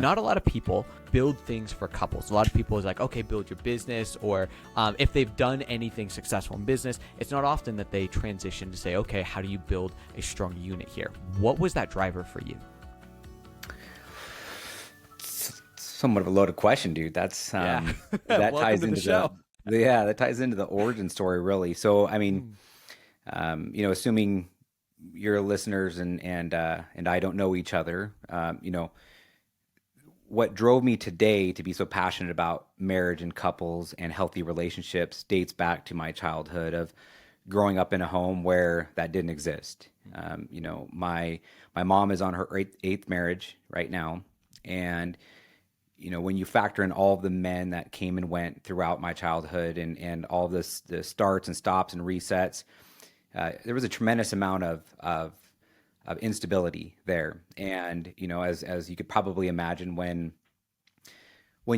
Not a lot of people build things for couples. A lot of people is like, okay, build your business, or if they've done anything successful in business, it's not often that they transition to say, okay, how do you build a strong unit here? What was that driver for you? Somewhat of a loaded question, dude. That's Yeah. that Welcome ties to the into show. that ties into the origin story, really. So, I mean, Mm, assuming your listeners and I don't know each other, what drove me today to be so passionate about marriage and couples and healthy relationships dates back to my childhood of growing up in a home where that didn't exist. My mom is on her eighth marriage right now, and when you factor in all of the men that came and went throughout my childhood and all this the starts and stops and resets, there was a tremendous amount of instability there. And as you could probably imagine, when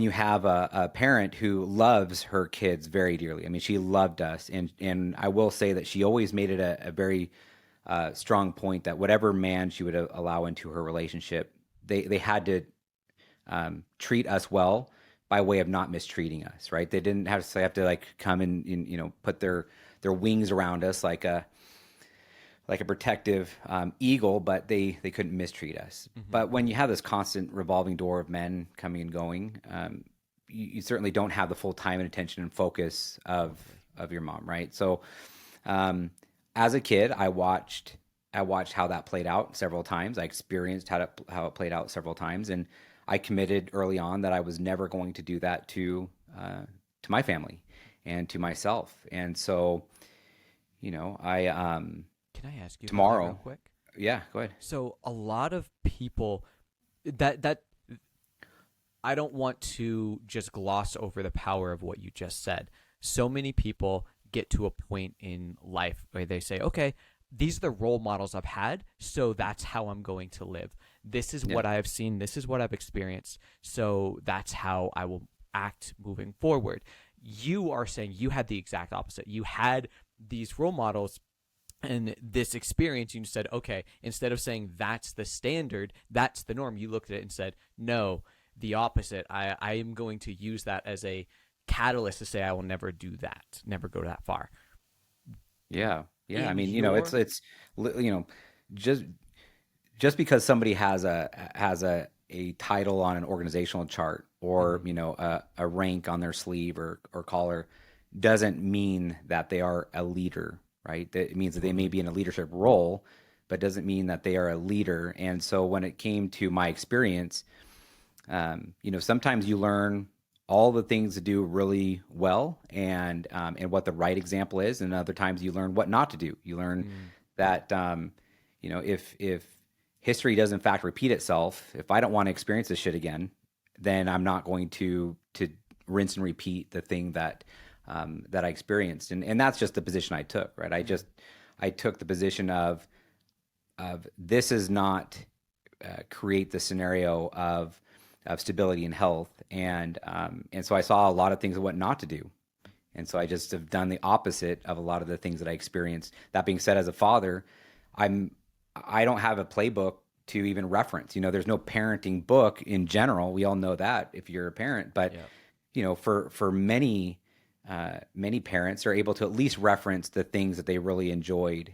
you have a parent who loves her kids very dearly. I mean, she loved us, and I will say that she always made it a very strong point that whatever man she would allow into her relationship, they had to treat us well by way of not mistreating us, right? They didn't have to like come and put their wings around us like a protective eagle, but they couldn't mistreat us. mhm. But when you have this constant revolving door of men coming and going, you certainly don't have the full time and attention and focus Totally. of your mom, right? So um, as a kid, I watched how that played out several times. I experienced how it played out several times, and I committed early on that I was never going to do that to my family and to myself. And so, I Can I ask you about that real tomorrow, quick? yeah, go ahead. So a lot of people that I don't want to just gloss over the power of what you just said. So many people get to a point in life where they say, okay, these are the role models I've had, so that's how I'm going to live. This is Yeah, what I have seen, this is what I've experienced, so that's how I will act moving forward. You are saying you had the exact opposite. You had these role models and this experience, you said, okay, instead of saying that's the standard, that's the norm, you looked at it and said, no, the opposite. I am going to use that as a catalyst to say I will never do that, never go that far. yeah, yeah. I In mean, your it's just just because somebody has a title on an organizational chart or Mhm. a rank on their sleeve or collar doesn't mean that they are a leader, right? That it means that they may Totally. be in a leadership role, but doesn't mean that they are a leader. And so when it came to my experience, sometimes you learn all the things to do really well and what the right example is, and other times you learn what not to do. You learn Mm, that if history does in fact repeat itself, if I don't want to experience this shit again, then I'm not going to rinse and repeat the thing that I experienced, and that's just the position I took, right? mm, I took the position of this is not create the scenario of stability and health, and so I saw a lot of things of what not to do, and so I just have done the opposite of a lot of the things that I experienced. That being said, as a father, I'm I don't have a playbook to even reference. There's no parenting book in general. We all know that if you're a parent, but yeah. for many parents are able to at least reference the things that they really enjoyed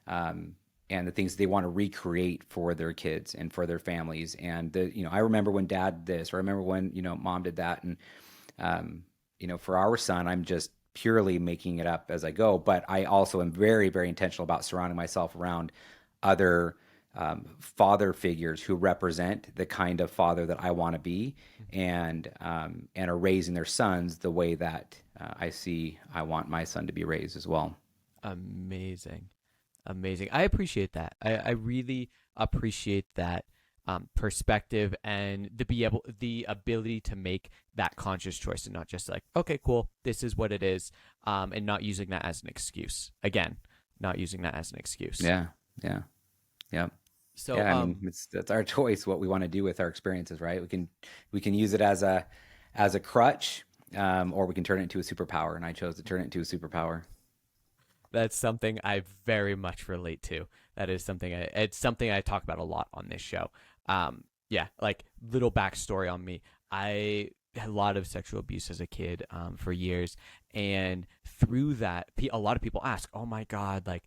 um, and the things they want to recreate for their kids and for their families. And I remember when dad did this, or I remember when mom did that, and for our son, I'm just purely making it up as I go. But I also am very, very intentional about surrounding myself around other father figures who represent the kind of father that I want to be, and are raising their sons the way that I want my son to be raised as well. Amazing. Amazing. I appreciate that. I really appreciate that perspective and the ability to make that conscious choice and not just like, okay, cool, this is what it is, and not using that as an excuse. Again, not using that as an excuse. Yeah, yeah, yeah. So, Yeah, I mean, that's our choice what we want to do with our experiences, right? We can use it as a crutch, or we can turn it into a superpower, and I chose to turn it into a superpower. that's something I very much relate to. That is something it's something I talk about a lot on this show. Yeah, like little backstory on me. I had a lot of sexual abuse as a kid for years, and through that, a lot of people ask, "Oh my God, like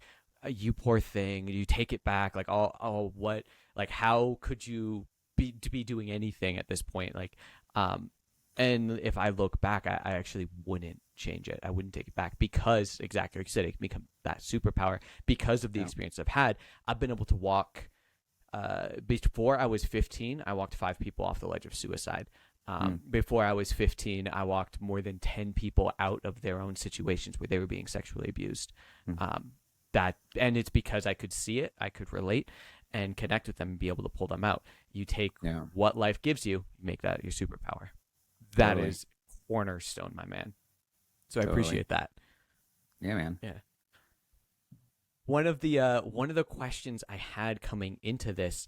you poor thing, you take it back, like oh what, like how could you be doing anything at this point?" Like, um, and if I look back, I actually wouldn't change it. I wouldn't take it back because exactly like you said, it can become that superpower because of the Yeah. experience I've had. I've been able to walk before I was 15, I walked 5 people off the ledge of suicide. Mm. Before I was 15, I walked more than 10 people out of their own situations where they were being sexually abused. Mm. And it's because I could see it, I could relate and connect with them and be able to pull them out. You take Yeah. what life gives you, make that your superpower. That Totally. is cornerstone, my man. So I Totally. appreciate that. Yeah, man. Yeah. One of the questions I had coming into this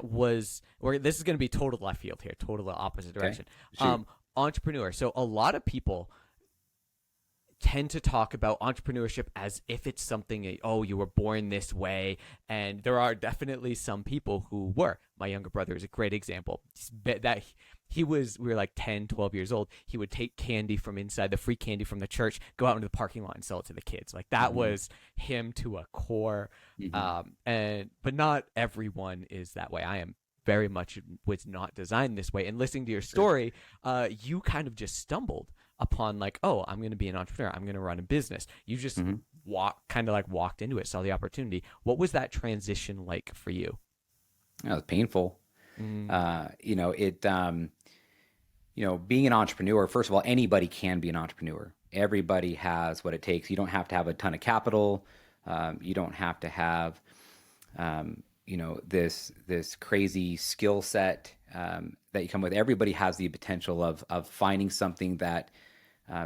was, or this is going to be total left field here, total opposite Okay. direction. Shoot. Entrepreneur. So a lot of people tend to talk about entrepreneurship as if it's something, oh, you were born this way, and there are definitely some people who were. My younger brother is a great example. That he was, we were like 10, 12 years old. He would take candy from inside, the free candy from the church, go out into the parking lot and sell it to the kids. Like that Hmm. was him to a core. Hmm. But not everyone is that way. I am very much was not designed this way. And listening to your Sure. story, you kind of just stumbled upon like, oh, I'm going to be an entrepreneur. I'm going to run a business. You just Hmm. walked into it, saw the opportunity. What was that transition like for you? That was painful. Mm, Being an entrepreneur, first of all, anybody can be an entrepreneur. Everybody has what it takes. You don't have to have a ton of capital. You don't have to have, this crazy skill set that you come with. Everybody has the potential of finding something that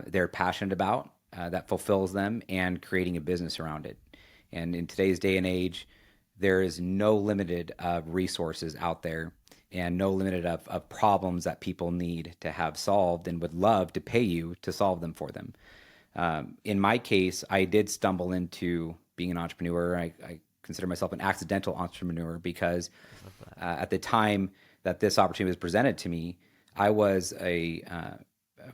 they're passionate about, that fulfills them, and creating a business around it. And in today's day and age, there is no limited resources out there and no limited of problems that people need to have solved and would love to pay you to solve them for them. In my case, I did stumble into being an entrepreneur. I consider myself an accidental entrepreneur because I love that. at the time that this opportunity was presented to me, I was I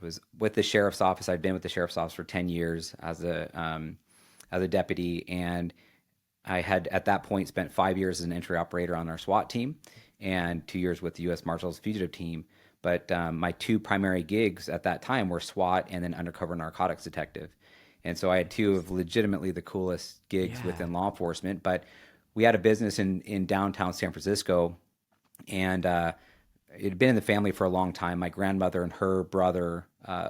was with the sheriff's office. I'd been with the sheriff's office for 10 years as a deputy, and I had at that point spent 5 years as an entry operator on our SWAT team and 2 years with the U.S. Marshals fugitive team. But my two primary gigs at that time were SWAT and then undercover narcotics detective. And so I had two of legitimately the coolest gigs Yeah. within law enforcement. But we had a business in downtown San Francisco, and it had been in the family for a long time. My grandmother and her brother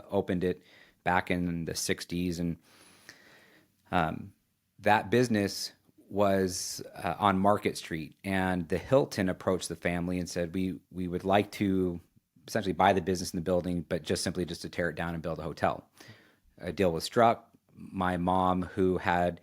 opened it back in the 60s. And that business was on Market Street, and the Hilton approached the family and said, "We would like to essentially buy the business in the building, but just to tear it down and build a hotel." A deal was struck. My mom, who had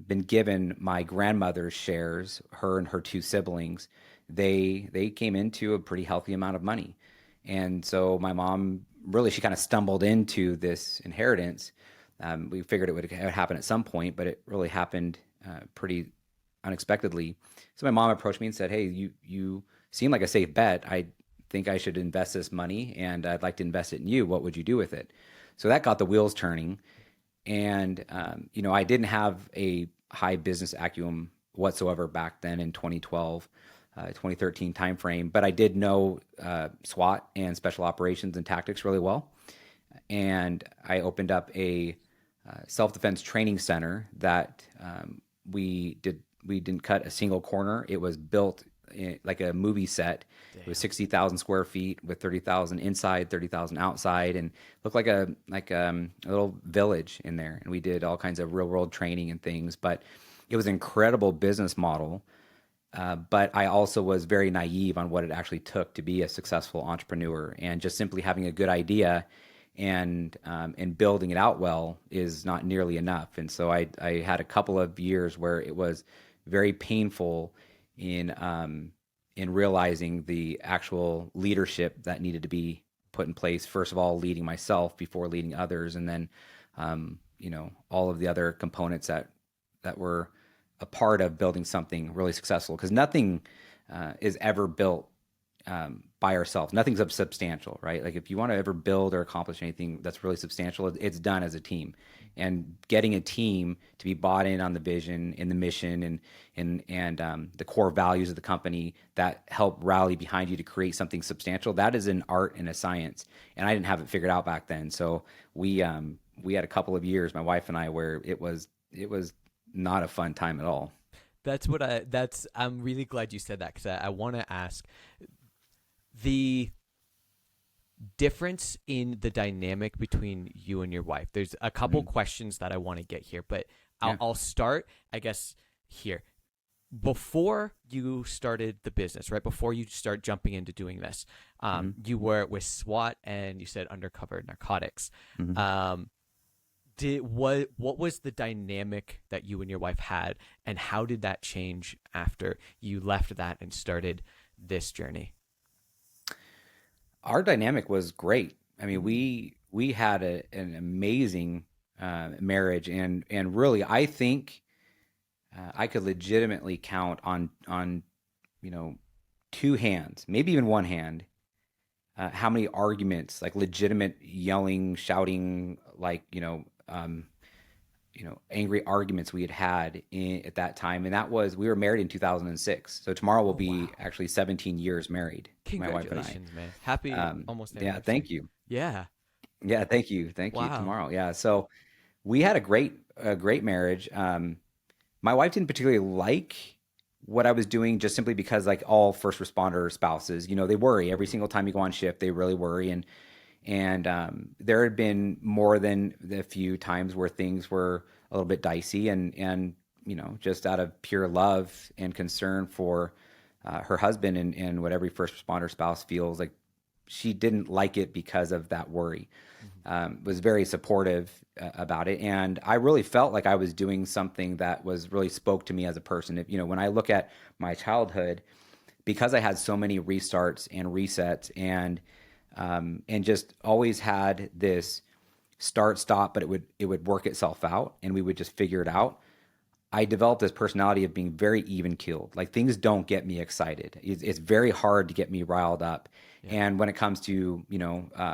been given my grandmother's shares, her and her two siblings, they came into a pretty healthy amount of money, and so my mom really she kind of stumbled into this inheritance. We figured it would happen at some point, but it really happened pretty unexpectedly. So my mom approached me and said, "Hey, you seem like a safe bet. I think I should invest this money, and I'd like to invest it in you. What would you do with it?" So that got the wheels turning. And I didn't have a high business acumen whatsoever back then in 2012, 2013 timeframe, but I did know SWAT and special operations and tactics really well. And I opened up a self-defense training center that we didn't cut a single corner. It was built like a movie set. It was Damn. 60,000 square feet with 30,000 inside, 30,000 outside, and looked like a little village in there. And we did all kinds of real world training and things. But it was an incredible business model. But I also was very naive on what it actually took to be a successful entrepreneur, and just simply having a good idea and building it out well is not nearly enough. And so I had a couple of years where it was very painful in realizing the actual leadership that needed to be put in place. First of all, leading myself before leading others, and then all of the other components that were a part of building something really successful, because nothing is ever built by ourselves. Nothing's substantial, right? Like if you want to ever build or accomplish anything that's really substantial, it's done as a team. And getting a team to be bought in on the vision and the mission and the core values of the company that help rally behind you to create something substantial, that is an art and a science. And I didn't have it figured out back then. So we had a couple of years, my wife and I, where it was not a fun time at all. I'm really glad you said that, because I want to ask the difference in the dynamic between you and your wife. There's a couple questions that I want to get here, but I'll start, I guess, here. Before you started the business, right before you start jumping into doing this, you were with SWAT and you said undercover narcotics. What was the dynamic that you and your wife had, and how did that change after you left that and started this journey? Our dynamic was great. I mean, we had an amazing marriage, and really, I think I could legitimately count on two hands, maybe even one hand, how many arguments, like legitimate yelling, shouting, like angry arguments we had at that time. And we were married in 2006. So tomorrow will be actually 17 years married. My wife and I. Congratulations, man. Happy almost Yeah, anniversary. thank you. Yeah. Yeah, thank you. Thank you. Wow. Tomorrow. Yeah. So we had a great marriage. My wife didn't particularly like what I was doing, just simply because, like all first responder spouses, they worry every single time you go on shift. They really worry. And there had been more than a few times where things were a little bit dicey, and just out of pure love and concern for her husband and what every first responder spouse feels, like she didn't like it because of that worry. Was very supportive about it, and I really felt like I was doing something that was really spoke to me as a person. When I look at my childhood, because I had so many restarts and resets, and just always had this start stop, but it would work itself out, and we would just figure it out. I developed this personality of being very even keeled. Like things don't get me excited. It's very hard to get me riled up. Yeah. And when it comes to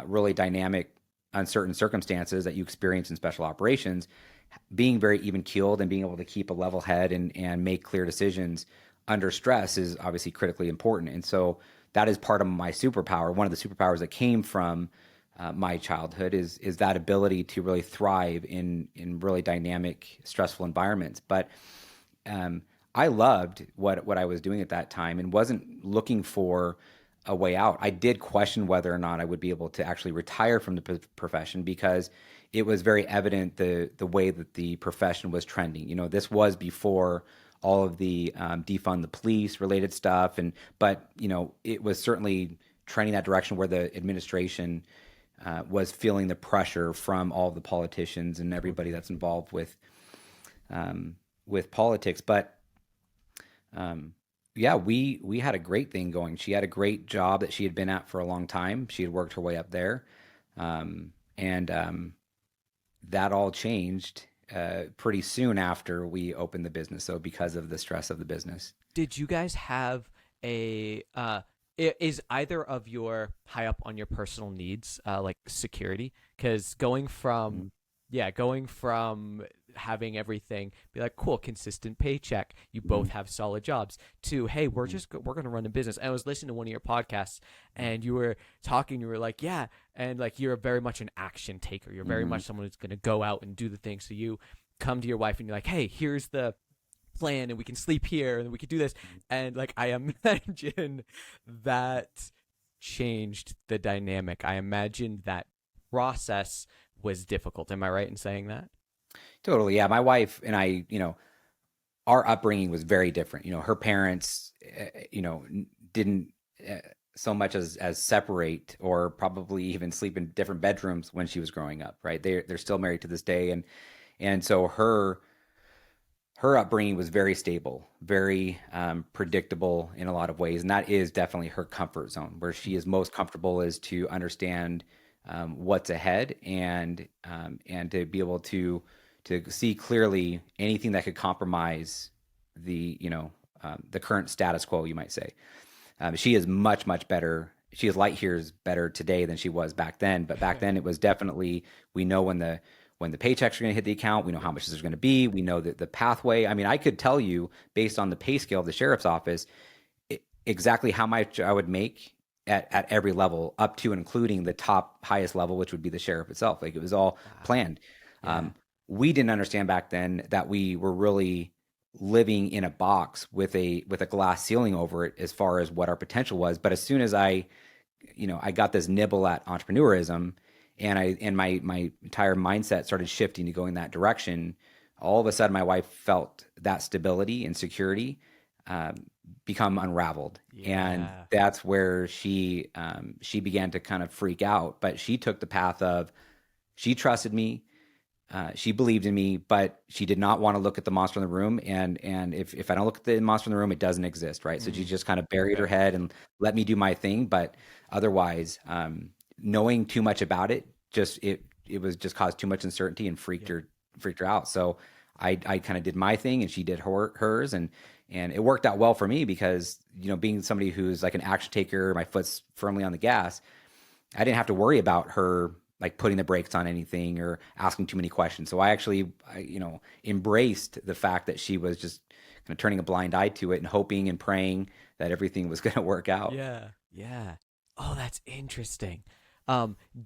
really dynamic, uncertain circumstances that you experience in special operations, being very even keeled and being able to keep a level head and make clear decisions under stress is obviously critically important. And so that is part of my superpower. One of the superpowers that came from my childhood is that ability to really thrive in really dynamic, stressful environments. But I loved what I was doing at that time and wasn't looking for a way out. I did question whether or not I would be able to actually retire from the profession, because it was very evident the way that the profession was trending. This was before all of the defund the police related stuff, but it was certainly trending that direction, where the administration was feeling the pressure from all of the politicians and everybody that's involved with politics. But yeah, we had a great thing going. She had a great job that she had been at for a long time. She had worked her way up there, and that all changed pretty soon after we opened the business. So because of the stress of the business. Did you guys have is either of your high up on your personal needs, like security? Because going from having everything be like, cool, consistent paycheck, you both have solid jobs, to, hey, we're going to run a business. And I was listening to one of your podcasts, and you were talking, you were like, yeah, and like you're very much an action taker. You're very much someone who's going to go out and do the thing. So you come to your wife and you're like, hey, here's the plan, and we can sleep here, and we could do this. And like, I imagine that changed the dynamic. I imagine that process was difficult. Am I right in saying that? Totally. Yeah. My wife and I, our upbringing was very different. Her parents, didn't so much as separate, or probably even sleep in different bedrooms when she was growing up. Right. They're still married to this day. And so her upbringing was very stable, very predictable in a lot of ways. And that is definitely her comfort zone. Where she is most comfortable is to understand what's ahead, and to be able to see clearly anything that could compromise the current status quo, you might say. She is much, much better. She is light years better today than she was back then. But back then, it was definitely, we know when the paychecks are going to hit the account. We know how much there's going to be. We know the pathway. I mean, I could tell you based on the pay scale of the sheriff's office exactly how much I would make at every level, up to and including the top highest level, which would be the sheriff itself. Like, it was all planned. Yeah. We didn't understand back then that we were really living in a box with a glass ceiling over it as far as what our potential was. But as soon as I got this nibble at entrepreneurism, and my entire mindset started shifting to going that direction, all of a sudden my wife felt that stability and security become unraveled. And Yeah. that's where she began to kind of freak out. But she took the path of, she trusted me, she believed in me, but she did not want to look at the monster in the room. And if I don't look at the monster in the room, it doesn't exist, right? So she just kind of buried her head and let me do my thing. But otherwise, knowing too much about it, it was just caused too much uncertainty and freaked her out. So I kind of did my thing, and she did hers, and it worked out well for me because, being somebody who's like an action taker, my foot's firmly on the gas, I didn't have to worry about her like putting the brakes on anything or asking too many questions. So I actually, embraced the fact that she was just kind of turning a blind eye to it and hoping and praying that everything was going to work out. Yeah. Yeah. Oh, that's interesting.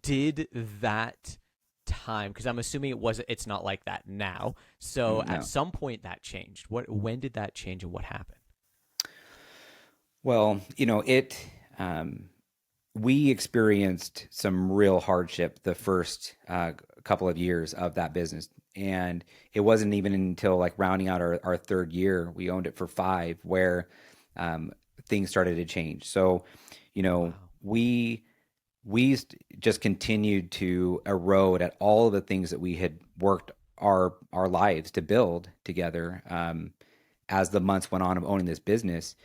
Did that time, because I'm assuming it's not like that now. So No. at some point that changed. When did that change and what happened? Well, we experienced some real hardship the first couple of years of that business. And it wasn't even until like rounding out our third year, we owned it for 5, where things started to change. So, Wow. we just continued to erode at all of the things that we had worked our lives to build together. As the months went on of owning this business,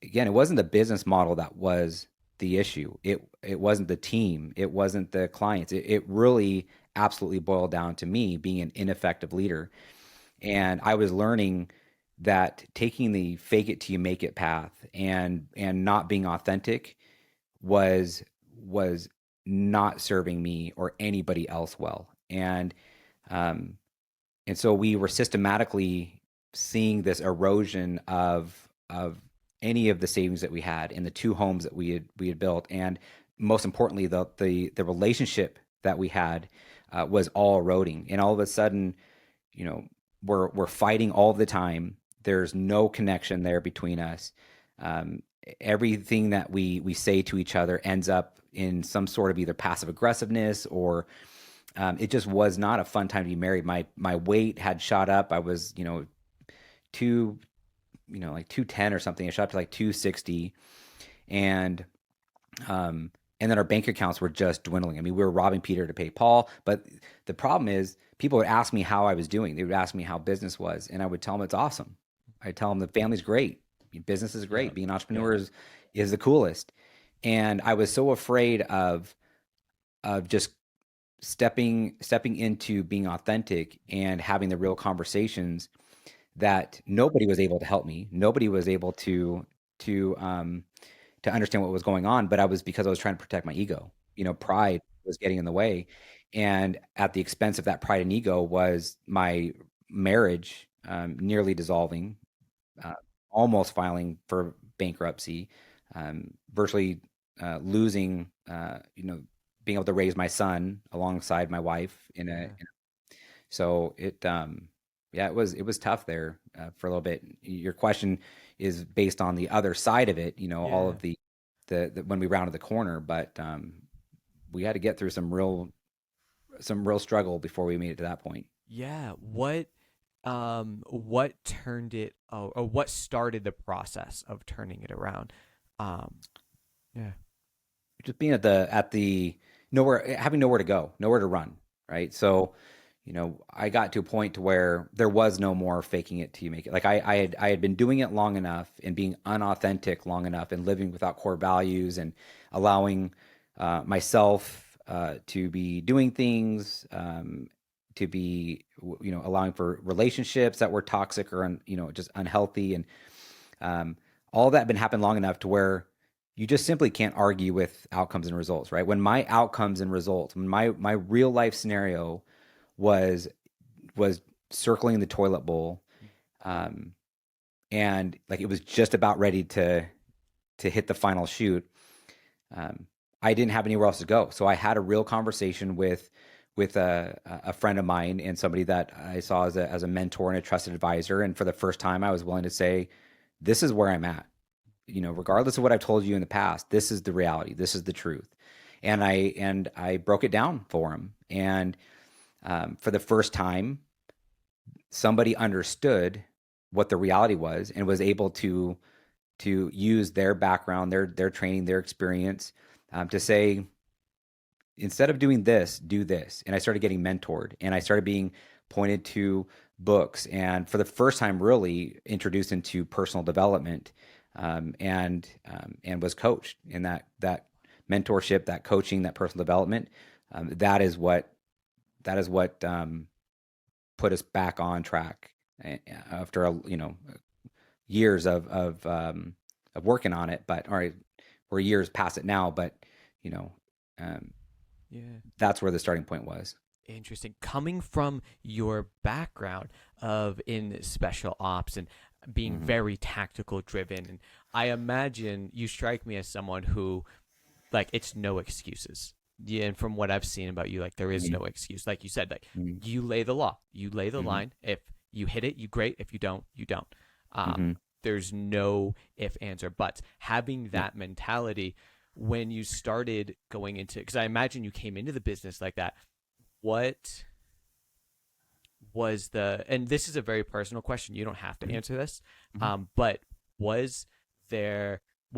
again, it wasn't the business model that was the issue. It wasn't the team. It wasn't the clients. It really absolutely boiled down to me being an ineffective leader. And I was learning that taking the fake it till you make it path and not being authentic was not serving me or anybody else well. And so we were systematically seeing this erosion of any of the savings that we had in the 2 homes that we had built, and most importantly, the relationship that we had was all eroding. And all of a sudden, we're fighting all the time. There's no connection there between us. Everything that we say to each other ends up in some sort of either passive aggressiveness, or it just was not a fun time to be married. My weight had shot up. I was, two, like 210 or something. I shot up to like 260. And then our bank accounts were just dwindling. I mean, we were robbing Peter to pay Paul. But the problem is, people would ask me how I was doing. They would ask me how business was, and I would tell them it's awesome. I tell them the family's great, business is great, being an entrepreneur is the coolest. And I was so afraid of just stepping into being authentic and having the real conversations, that nobody was able to help me. Nobody was able to understand what was going on. But because I was trying to protect my ego. Pride was getting in the way, and at the expense of that pride and ego was my marriage nearly dissolving, almost filing for bankruptcy, virtually losing, being able to raise my son alongside my wife so it was tough there for a little bit. Your question is based on the other side of it, all of the when we rounded the corner, but we had to get through some real struggle before we made it to that point. Yeah. What turned it, or what started the process of turning it around? Yeah. Just being at the having nowhere to go, nowhere to run, right? So, I got to a point to where there was no more faking it till you make it. Like I had been doing it long enough and being unauthentic long enough and living without core values and allowing myself to be doing things allowing for relationships that were toxic or just unhealthy, and all that had been happening long enough to where you just simply can't argue with outcomes and results, right? When my outcomes and results, when my real life scenario was circling the toilet bowl, and like it was just about ready to hit the final chute, I didn't have anywhere else to go. So I had a real conversation with a friend of mine and somebody that I saw as a mentor and a trusted advisor. And for the first time, I was willing to say, this is where I'm at. Regardless of what I've told you in the past, this is the reality. This is the truth. And I broke it down for him. And for the first time, somebody understood what the reality was and was able to use their background, their training, their experience, to say, instead of doing this, do this. And I started getting mentored, and I started being pointed to books, and for the first time really introduced into personal development, and was coached in that mentorship, that coaching, that personal development. That is what put us back on track after years of working on it, but we're years past it now, but Yeah. that's where the starting point was. Interesting. Coming from your background of in special ops and being very tactical driven, and I imagine you strike me as someone who, like, it's no excuses. Yeah, and from what I've seen about you, like, there is no excuse. Like you said, like, you lay the law, you lay the line. If you hit it, you great. If you don't, you don't. There's no if, ands, or buts. Having that mentality when you started going into, because I imagine you came into the business like that. What was and this is a very personal question, you don't have to answer this, but what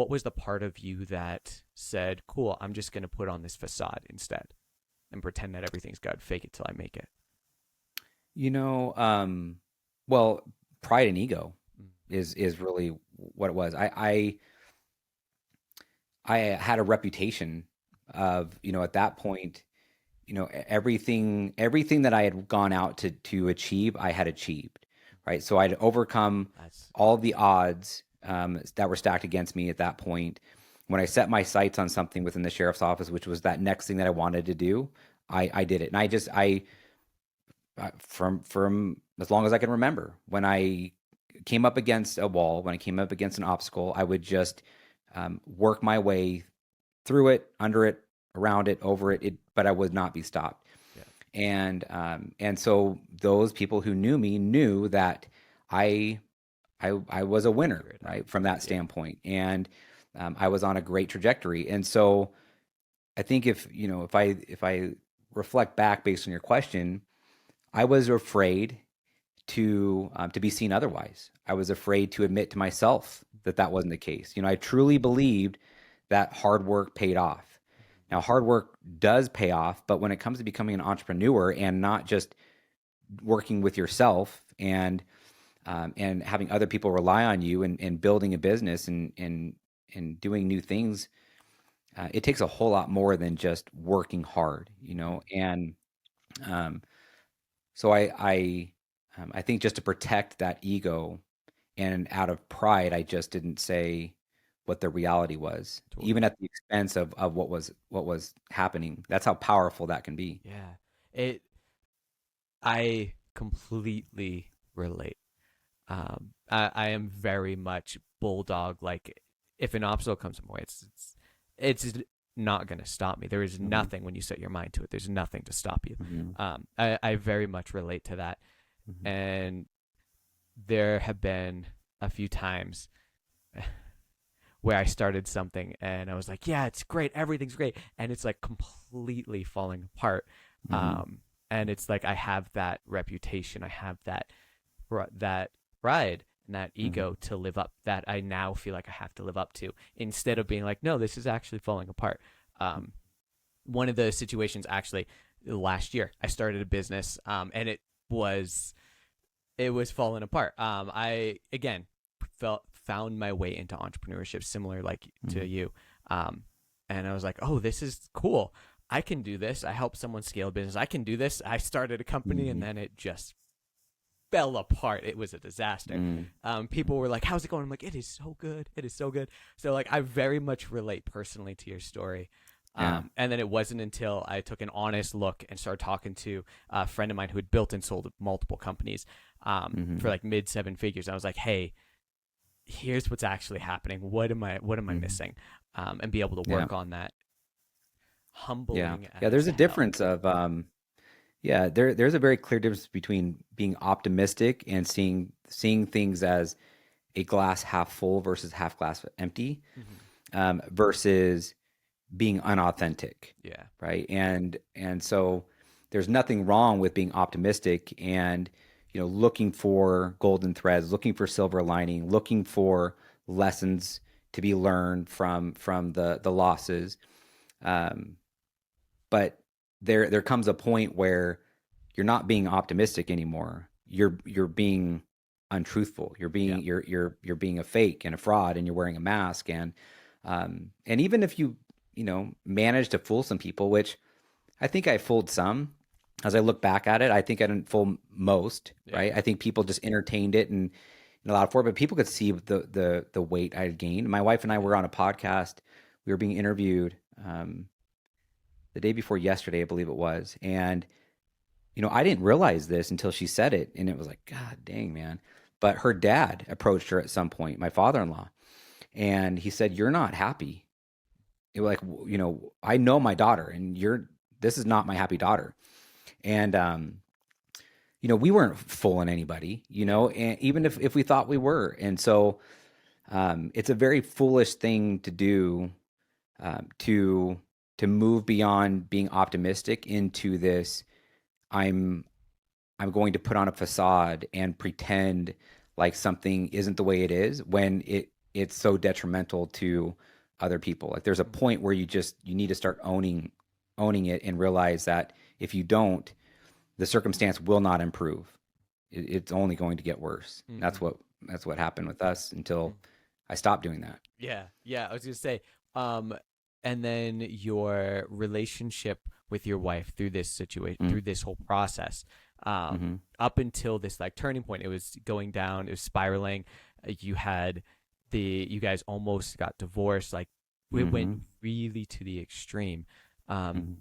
was the part of you that said, cool, I'm just going to put on this facade instead and pretend that everything's good, fake it till I make it? Well, pride and ego is really what it was. I had a reputation of, at that point, everything that I had gone out to achieve, I had achieved, right? So I'd overcome all the odds that were stacked against me at that point. When I set my sights on something within the sheriff's office, which was that next thing that I wanted to do, I did it. And from as long as I can remember, when I came up against a wall, when I came up against an obstacle, I would just work my way through it, under it, around it, over it, but I would not be stopped. Yeah. And so those people who knew me knew that I was a winner, right, from that standpoint, and I was on a great trajectory. And so I think if I reflect back based on your question, I was afraid to be seen otherwise. I was afraid to admit to myself that wasn't the case. I truly believed that hard work paid off. Now, hard work does pay off, but when it comes to becoming an entrepreneur and not just working with yourself and having other people rely on you and building a business and doing new things, it takes a whole lot more than just working hard, And so I think just to protect that ego and out of pride, I just didn't say what the reality was, totally. Even at the expense of what was happening. That's how powerful that can be. Yeah, I completely relate. I am very much bulldog. Like, if an obstacle comes my way, it's not going to stop me. There is nothing when you set your mind to it. There's nothing to stop you. I very much relate to that. And there have been a few times where I started something and I was like, yeah, it's great. Everything's great. And it's like completely falling apart. And it's like, I have that reputation. I have that pride and that ego to live up, that I now feel like I have to live up to, instead of being like, no, this is actually falling apart. One of the situations, actually, last year, I started a business, and it was falling apart. I, again, found my way into entrepreneurship, similar like to you. And I was like, oh, this is cool. I can do this. I helped someone scale business. I can do this. I started a company and Mm-hmm. then it just fell apart. It was a disaster. Mm-hmm. People were like, "How's it going?" I'm like, "It is so good. It is so good." So like, I very much relate personally to your story. Yeah. And then it wasn't until I took an honest look and started talking to a friend of mine who had built and sold multiple companies Mm-hmm. for like mid seven figures. I was like, "Hey, here's what's actually happening. What am I Mm-hmm. missing?" And be able to Yeah. work on that. Yeah. Humbling Yeah. as There's a hell. difference of yeah, there's a very clear difference between being optimistic and seeing things as a glass half full versus half glass empty, Hmm. versus being unauthentic, Yeah. right? And so there's nothing wrong with being optimistic and looking for golden threads, looking for silver lining, looking for lessons to be learned from the losses. Um, but there comes a point where you're not being optimistic anymore. You're being untruthful. You're Yeah. being you're being a fake and a fraud, and you're wearing a mask. And even if you manage to fool some people, which I think I fooled some. As I look back at it, I think I didn't fool most. Yeah. Right? I think people just entertained it and allowed for it, but people could see the weight I had gained. My wife and I Yeah. were on a podcast. We were being interviewed. The day before yesterday, I believe it was. And, I didn't realize this until she said it. And it was like, God dang, man. But her dad approached her at some point, my father in law, and he said, "You're not happy." It was like, I know my daughter, and this is not my happy daughter. And, we weren't fooling anybody, Yeah. and even if we thought we were. And so it's a very foolish thing to do, to move beyond being optimistic into this. I'm I'm going to put on a facade and pretend like something isn't the way it is when it's so detrimental to other people. Like there's a Mhm. point where you need to start owning it and realize that if you don't, the circumstance will not improve. It's only going to get worse. Mhm. That's what happened with us until Mhm. I stopped doing that. Yeah, yeah. I was gonna say, um, and then your relationship with your wife through this situation, Mm-hmm. through this whole process, Mm-hmm. up until this like turning point, it was going down, it was spiraling. You had you guys almost got divorced. Like it went Mm-hmm. really to the extreme. Um, Mm-hmm.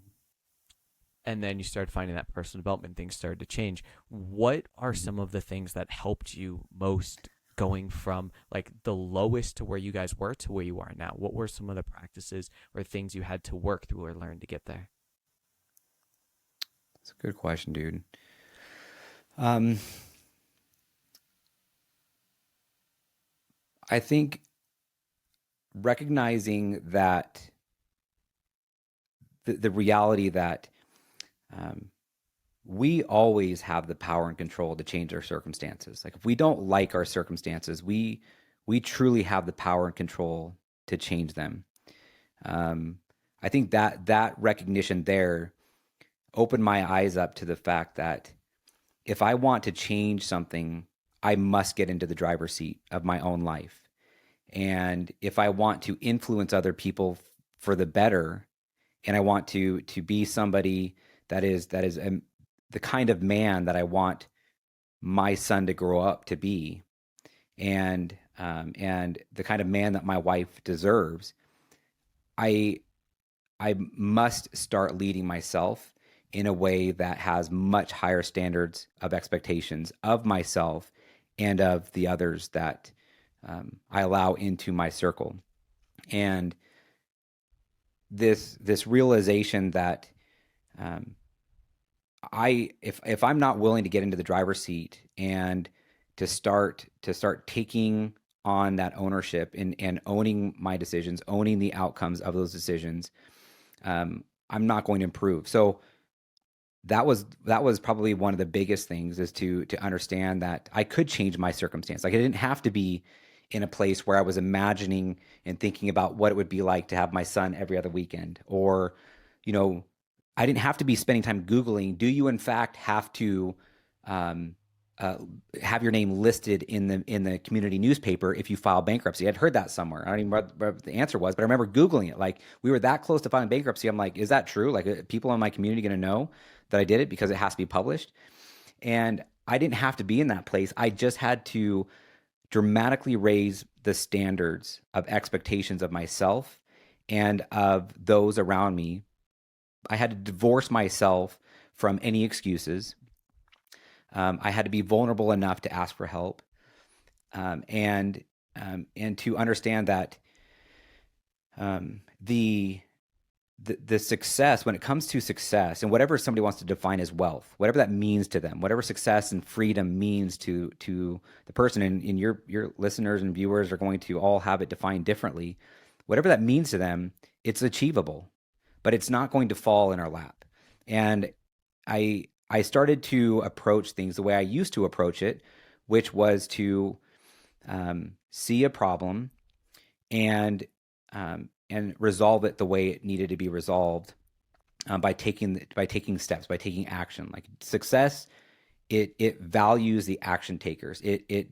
and then you started finding that personal development, things started to change. What are Mm-hmm. some of the things that helped you most going from like the lowest to where you guys were to where you are now? What were some of the practices or things you had to work through or learn to get there? It's a good question, dude. Um, I think recognizing that the reality that um, we always have the power and control to change our circumstances. Like if we don't like our circumstances, we truly have the power and control to change them. Um, I think that recognition there opened my eyes up to the fact that if I want to change something, I must get into the driver's seat of my own life. And if I want to influence other people for the better, and I want to be somebody that is the kind of man that I want my son to grow up to be, and the kind of man that my wife deserves, I I must start leading myself in a way that has much higher standards of expectations of myself and of the others that I allow into my circle. And this realization that um, if I'm not willing to get into the driver's seat and to start taking on that ownership and owning my decisions, owning the outcomes of those decisions, I'm not going to improve. So that was probably one of the biggest things, is to understand that I could change my circumstance. Like I didn't have to be in a place where I was imagining and thinking about what it would be like to have my son every other weekend, or you know I didn't have to be spending time Googling, do you in fact have to um, uh, have your name listed in the community newspaper if you file bankruptcy. I'd heard that somewhere. I don't even remember what the answer was, but I remember Googling it. Like, we were that close to filing bankruptcy. I'm like, is that true? Like, people in my community going to know that I did it because it has to be published? And I didn't have to be in that place. I just had to dramatically raise the standards of expectations of myself and of those around me. I had to divorce myself from any excuses. I had to be vulnerable enough to ask for help, and to understand that the success, when it comes to success, and whatever somebody wants to define as wealth, whatever that means to them, whatever success and freedom means to the person, and your listeners and viewers are going to all have it defined differently. Whatever that means to them, it's achievable, but it's not going to fall in our lap. And I started to approach things the way I used to approach it, which was to see a problem and resolve it the way it needed to be resolved, by taking steps, by taking action. Like, success, it values the action takers. It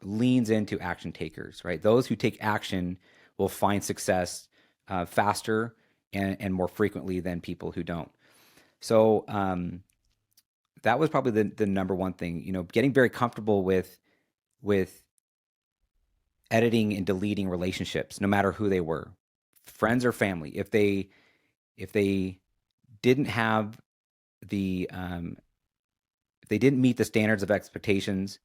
leans into action takers, right? Those who take action will find success faster and more frequently than people who don't. So that was probably the number one thing, getting very comfortable with editing and deleting relationships, no matter who they were, friends or family. If they didn't have if they didn't meet the standards of expectations,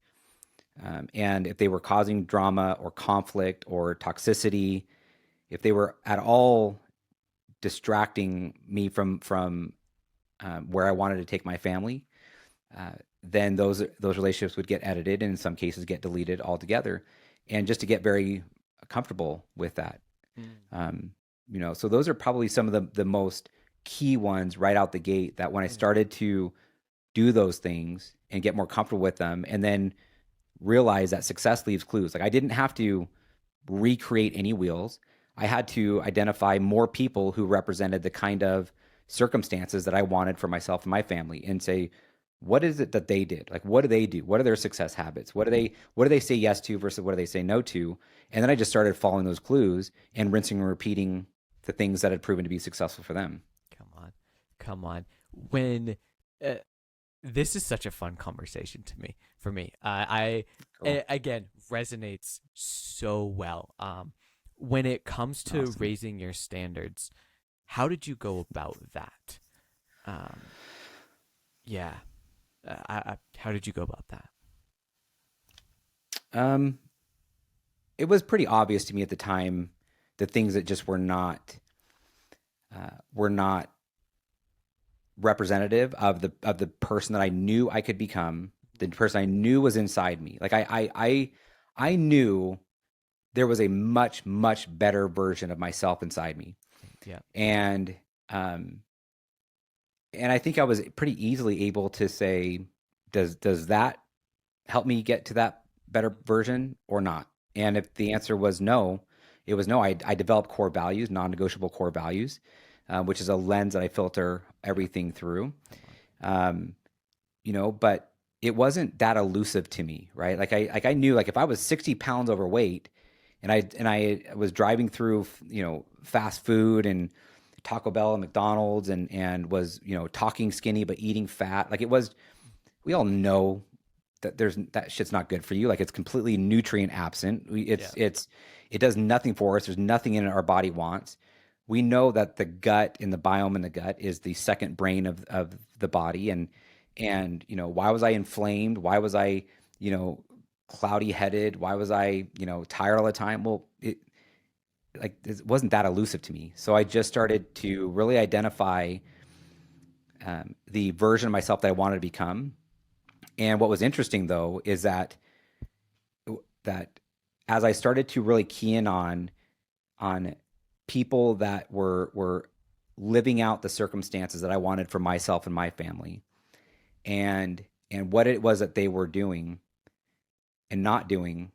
and if they were causing drama or conflict or toxicity, if they were at all distracting me from where I wanted to take my family, then those relationships would get edited, and in some cases get deleted altogether, and just to get very comfortable with that. So those are probably some of the most key ones right out the gate, that when I started to do those things and get more comfortable with them, and then realize that success leaves clues. Like, I didn't have to recreate any wheels. I had to identify more people who represented the kind of circumstances that I wanted for myself and my family, and say, what is it that they did? Like, what do they do? What are their success habits? What do they say yes to versus what do they say no to? And then I just started following those clues and rinsing and repeating the things that had proven to be successful for them. Come on. When this is such a fun conversation for me. Cool. Again, resonates so well. When it comes to Awesome. raising your standards, how did you go about that? Yeah. How did you go about that? It was pretty obvious to me at the time, the things that just were not representative of the person that I knew I could become, the person I knew was inside me. Like, I knew there was a much, much better version of myself inside me. Yeah. And I think I was pretty easily able to say, does that help me get to that better version or not? And if the answer was no, it was no. I developed core values, non-negotiable core values, which is a lens that I filter everything through. But it wasn't that elusive to me, right? Like, I knew, like, if I was 60 pounds overweight and I was driving through, fast food and Taco Bell and McDonald's, and was, talking skinny but eating fat, like, we all know that that shit's not good for you. Like, it's completely nutrient absent. It does nothing for us. There's nothing in it our body wants. We know that the gut, and the biome in the gut, is the second brain of the body. And why was I inflamed? Why was I, cloudy headed? Why was I, tired all the time? Well, it wasn't that elusive to me. So I just started to really identify the version of myself that I wanted to become. And what was interesting, though, is that as I started to really key in on people that were living out the circumstances that I wanted for myself and my family, and what it was that they were doing and not doing,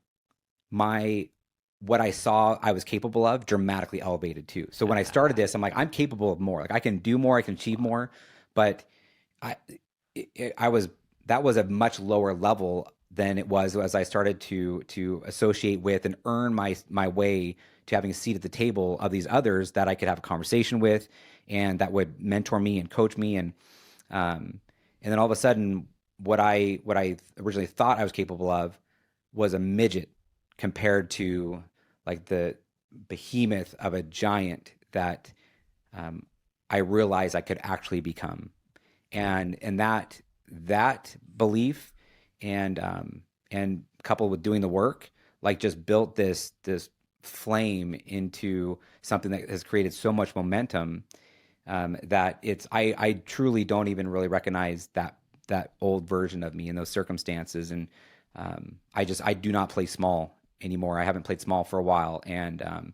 what I saw I was capable of dramatically elevated too. So when I started this, I'm like, I'm capable of more. Like, I can do more, I can achieve more, but I was that was a much lower level than it was as I started to associate with and earn my way to having a seat at the table of these others that I could have a conversation with, and that would mentor me and coach me. And then all of a sudden, what I originally thought I was capable of was a midget compared to like the behemoth of a giant that um, I realized I could actually become. And that belief and coupled with doing the work, like just built this flame into something that has created so much momentum, that I truly don't even really recognize that old version of me in those circumstances. And I do not play small anymore. I haven't played small for a while, and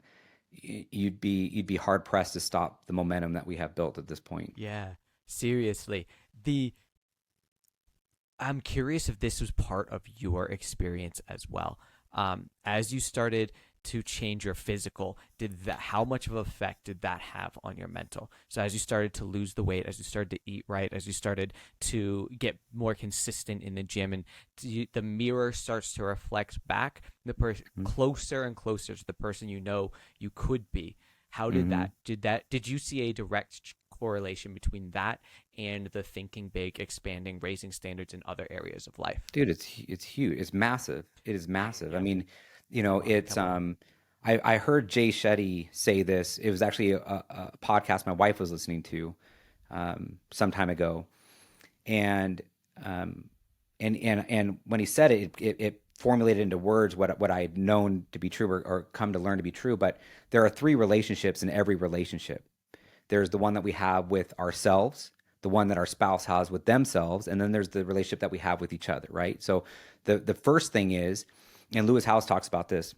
you'd be hard pressed to stop the momentum that we have built at this point. Yeah, seriously. The I'm curious if this was part of your experience as well. As you started to change your physical, how much of an effect did that have on your mental? So as you started to lose the weight, as you started to eat right, as you started to get more consistent in the gym, and the mirror starts to reflect back the person closer and closer to the person you know you could be. How did Mm-hmm. did you see a direct correlation between that and the thinking big, expanding, raising standards in other areas of life? Dude, it's huge. It's massive. It is massive. I Yeah. mean, Wow, it's tell me. I heard Jay Shetty say this. It was actually a podcast my wife was listening to some time ago, and um, and when he said it, it formulated into words what I had known to be true, or come to learn to be true. But there are three relationships in every relationship. There's the one that we have with ourselves, the one that our spouse has with themselves, and then there's the relationship that we have with each other, right? So the first thing is, and Lewis Howes talks about this,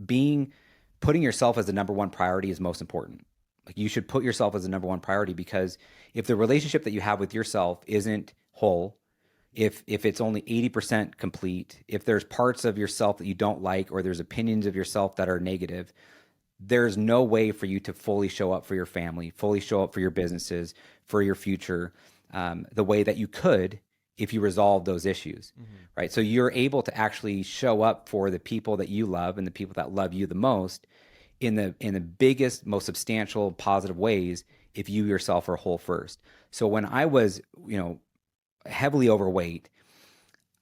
being putting yourself as the number one priority is most important. Like, you should put yourself as the number one priority, because if the relationship that you have with yourself isn't whole, if it's only 80% complete, if there's parts of yourself that you don't like, or there's opinions of yourself that are negative, there's no way for you to fully show up for your family, fully show up for your businesses, for your future, the way that you could if you resolve those issues, Mm-hmm. right? So you're able to actually show up for the people that you love and the people that love you the most in the biggest, most substantial, positive ways if you yourself are whole first. So when I was, heavily overweight,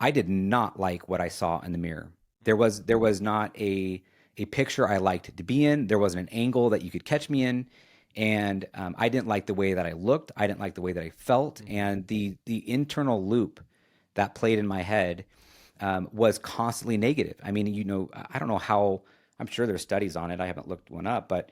I did not like what I saw in the mirror. There was not a picture I liked to be in. There wasn't an angle that you could catch me in, and I didn't like the way that I looked. I didn't like the way that I felt, Mm-hmm. and the internal loop that played in my head was constantly negative. I mean, I don't know how. I'm sure there's studies on it. I haven't looked one up, but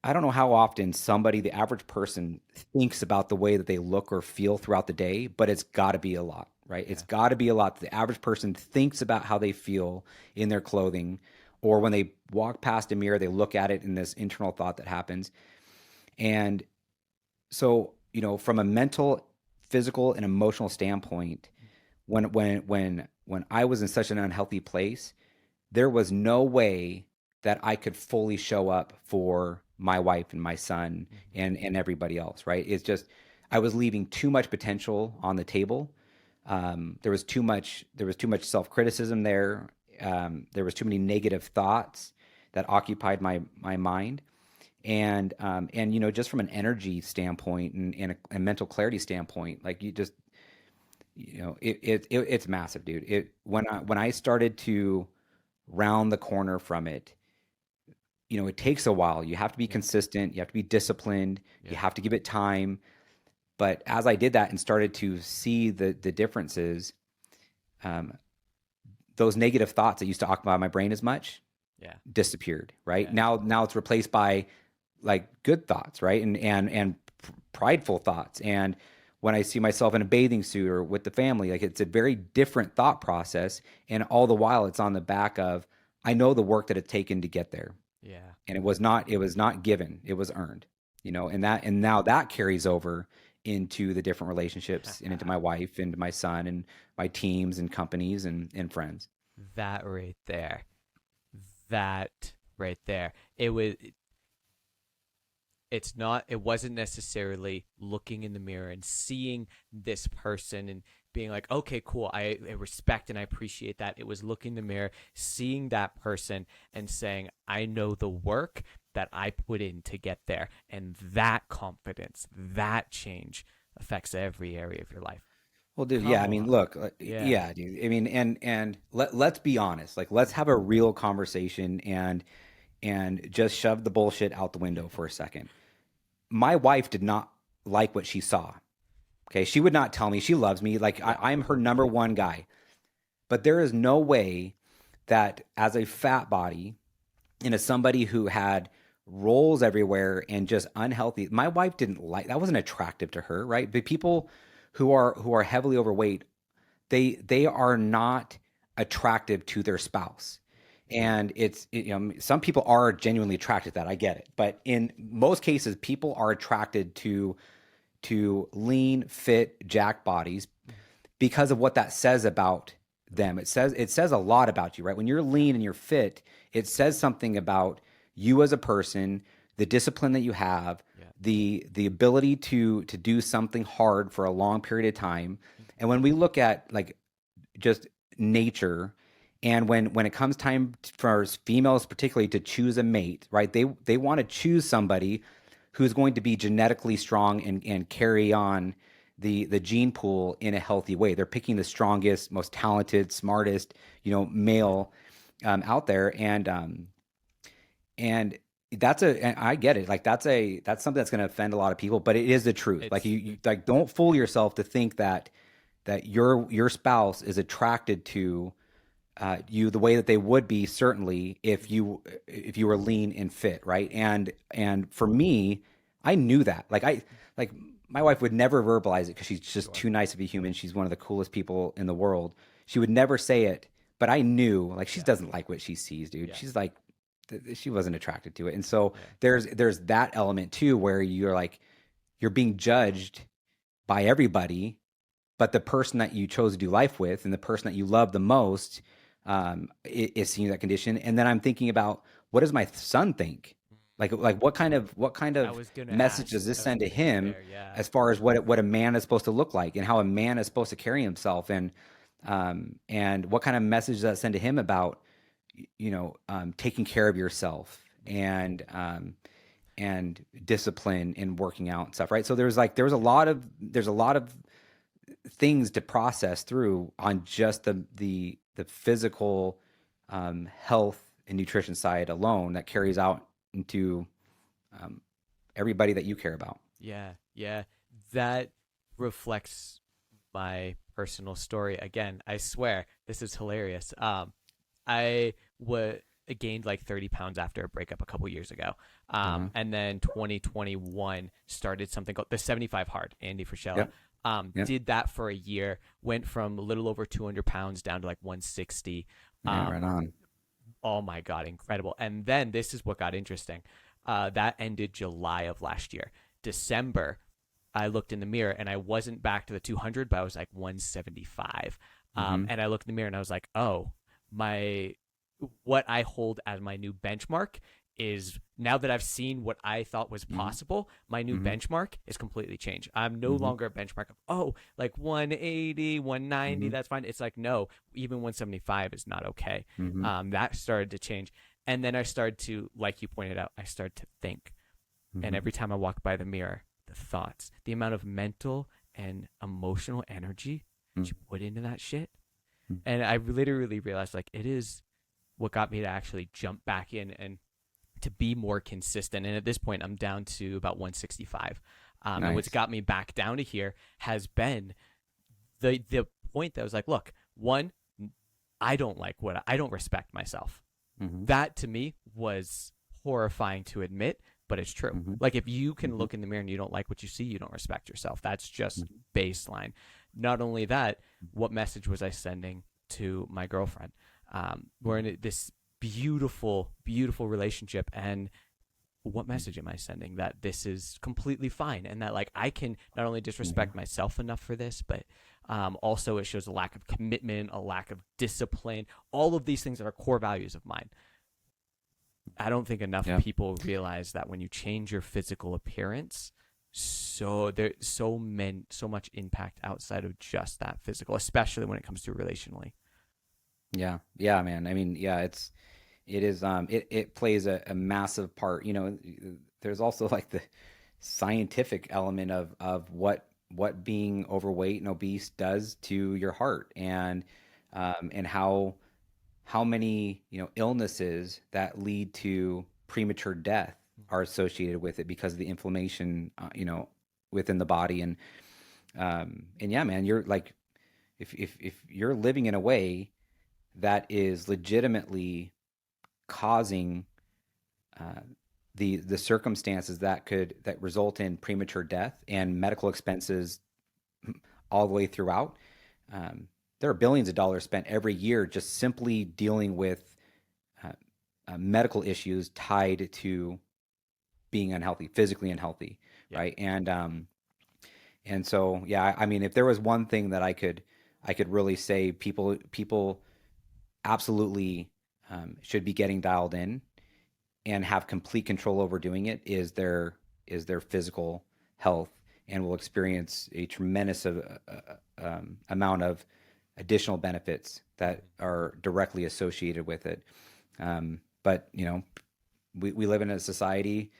I don't know how often somebody, the average person, thinks about the way that they look or feel throughout the day, but it's got to be a lot, right? It's Yeah. got to be a lot. The average person thinks about how they feel in their clothing, or when they walk past a mirror, they look at it in this internal thought that happens. And so, from a mental, physical, and emotional standpoint, when I was in such an unhealthy place, there was no way that I could fully show up for my wife and my son Mm-hmm. and everybody else, right? It's just I was leaving too much potential on the table. There was too much self-criticism there. There was too many negative thoughts that occupied my mind. And just from an energy standpoint and a mental clarity standpoint, like, you just it's massive, dude. When I started to round the corner from it, it takes a while. You have to be Yeah. consistent, you have to be disciplined, you Yeah. have to give it time. But as I did that and started to see the differences, um, those negative thoughts that used to occupy my brain as much Yeah. disappeared. Right Yeah. now it's replaced by like good thoughts, right? And prideful thoughts. And when I see myself in a bathing suit or with the family, like, it's a very different thought process. And all the while, it's on the back of, I know the work that it's taken to get there, Yeah. and it was not given, it was earned. And now that carries over into the different relationships and into my wife and my son and my teams and companies and friends. That right there. That right there. It wasn't necessarily looking in the mirror and seeing this person and being like, okay, cool. I respect and I appreciate that. It was looking in the mirror, seeing that person and saying, I know the work that I put in to get there. And that confidence, that change affects every area of your life. Well, dude, yeah, Come I mean, on. look, Yeah. yeah, dude. I mean, and let's be honest. Like, let's have a real conversation and just shove the bullshit out the window for a second. My wife did not like what she saw. Okay, she would not tell me she loves me. Like, Yeah. I'm her number one guy. But there is no way that as a fat body and as somebody who had rolls everywhere and just unhealthy, my wife didn't like that. Wasn't attractive to her, right? But people who are heavily overweight, they are not attractive to their spouse. And some people are genuinely attracted to that. I get it. But in most cases, people are attracted to lean, fit, jack bodies because of what that says about them. It says a lot about you, right? When you're lean and you're fit, it says something about you as a person, the discipline that you have, Yeah. the ability to do something hard for a long period of time. And when we look at like just nature, and when it comes time for females particularly to choose a mate, right? They want to choose somebody who's going to be genetically strong and carry on the gene pool in a healthy way. They're picking the strongest, most talented, smartest, male out there, and and I get it. Like that's something that's going to offend a lot of people, but it is the truth. Like It's you like don't fool yourself to think that your spouse is attracted to you the way that they would be certainly if you were lean and fit, right? And for me, I knew that. Like my wife would never verbalize it because she's just sure. too nice to be human. She's one of the coolest people in the world. She would never say it, but I knew like she Yeah. doesn't like what she sees, dude. Yeah. She's like she wasn't attracted to it. And so Yeah. there's that element too where you're being judged by everybody, but the person that you chose to do life with and the person that you love the most is seeing that condition. And then I'm thinking about, what does my son think? Like what kind of I was gonna message ask. does this I was send to gonna get him there. Yeah. as far as what a man is supposed to look like and how a man is supposed to carry himself, and what kind of message does that send to him about taking care of yourself and discipline and working out and stuff, right? So there's a lot of things to process through on just the physical health and nutrition side alone that carries out into everybody that you care about. Yeah. Yeah. That reflects my personal story. Again, I swear this is hilarious. I was gained like 30 pounds after a breakup a couple years ago. Uh-huh. And then 2021 started something called the 75 Hard, Andy Frischella. Yep. Yep. Did that for a year, went from a little over 200 pounds down to like 160. Yeah, right on. Oh my God, incredible. And then this is what got interesting. That ended July of last year. December, I looked in the mirror and I wasn't back to the 200, but I was like 175. Mm-hmm. And I looked in the mirror and I was like, oh, what I hold as my new benchmark is, now that I've seen what I thought was possible, my new Mm-hmm. benchmark is completely changed. I'm no Mm-hmm. longer a benchmark of, oh, like 180, 190, Mm-hmm. that's fine. It's like, no, even 175 is not okay. Mm-hmm. That started to change. And then I started to, like you pointed out, I started to think. And Mm-hmm. every time I walk by the mirror, the thoughts, the amount of mental and emotional energy that you put into that shit. Mm-hmm. And I literally realized, like, it is what got me to actually jump back in and to be more consistent. And at this point, I'm down to about 165. And what's Nice. got me back down to here has been the point that was like, look, one, I don't respect myself. Mm-hmm. That to me was horrifying to admit, but it's true. Mm-hmm. Like, if you can Mm-hmm. look in the mirror and you don't like what you see, you don't respect yourself. That's just Mm-hmm. baseline. Not only that, what message was I sending to my girlfriend? We're in this beautiful, beautiful relationship, and what message am I sending? That this is completely fine, and that, like, I can not only disrespect myself enough for this, but also it shows a lack of commitment, a lack of discipline, all of these things that are core values of mine. I don't think enough Yeah. people realize that when you change your physical appearance, so there's so much impact outside of just that physical, especially when it comes to relationally. Yeah, yeah, man. I mean, yeah, it is it plays a massive part. There's also like the scientific element of what being overweight and obese does to your heart, and how many illnesses that lead to premature death are associated with it because of the inflammation within the body. And yeah, man, you're like, if you're living in a way that is legitimately causing uh, the circumstances that result in premature death and medical expenses all the way throughout. There are billions of dollars spent every year just simply dealing with uh, medical issues tied to being unhealthy, physically unhealthy, Yeah. right? And so yeah, I mean, if there was one thing that I could really say, people absolutely should be getting dialed in and have complete control over doing it, is their physical health, and will experience a tremendous amount of additional benefits that are directly associated with it. But we live in a society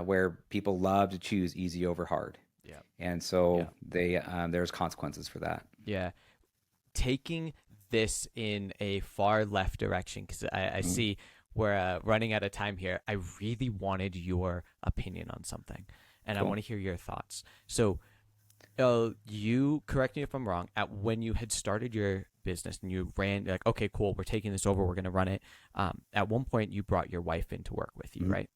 where people love to choose easy over hard, Yeah. and Yeah. so there's consequences for that. Yeah. Taking this in a far left direction, because I Mm, see we're running out of time here. I really wanted your opinion on something, and I cool. want to hear your thoughts. So, you correct me if I'm wrong. At when you had started your business and you ran, like, okay, cool, we're taking this over, we're gonna run it. At one point, you brought your wife in to work with you, Mm, right?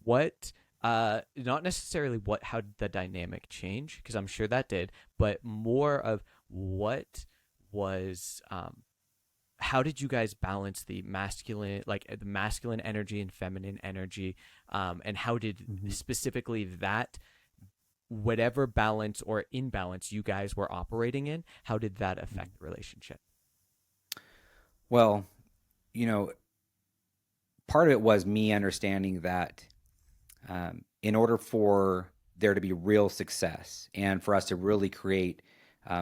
What not necessarily what how did the dynamic change, because I'm sure that did, but more of what was how did you guys balance the masculine, like the masculine energy and feminine energy, and how did mhm. specifically that, whatever balance or imbalance you guys were operating in, how did that affect the relationship? Well, you know, part of it was me understanding that in order for there to be real success and for us to really create